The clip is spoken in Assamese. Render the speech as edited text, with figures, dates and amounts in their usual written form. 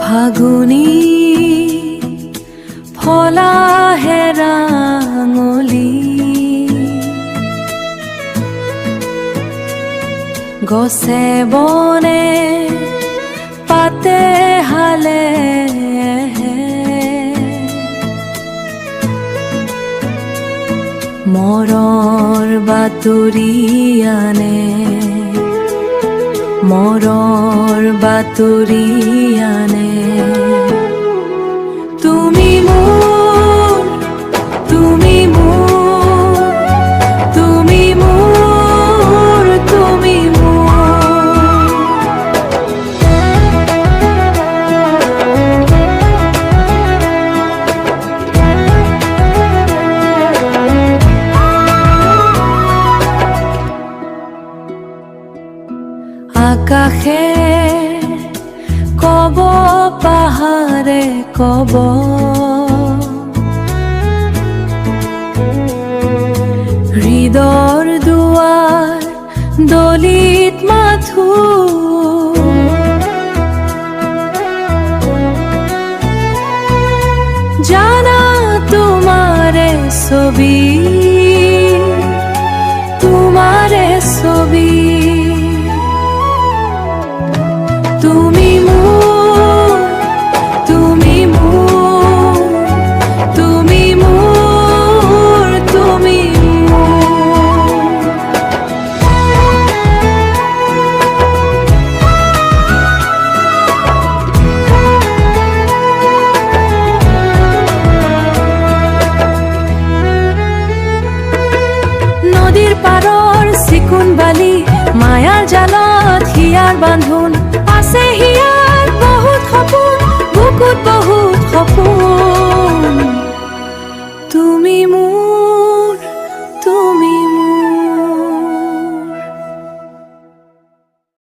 ফাগুনী ফলা হেৰাঙলি গছে বনে পাতে হালে মৰৰ বাতৰি আনে মৰৰ বাতৰি আনে তুমি মোৰ তুমি মোৰ তুমি মোৰ তুমি আকাশে কব পাহাৰে কব হৃদয়ৰ দুৱাৰ দলিত মাথো জানা তোমাৰে ছবি তোমাৰে ছবি তুমি মোৰ তুমি মোৰ তুমি মোৰ তুমি নদীৰ পাৰৰ চিকুণ বালি মায়াৰ জালত হিয়াৰ বান্ধোন আছে হিয়াৰ বহুত সপোন বুকুত বহুত সপোন তুমি মোৰ তুমি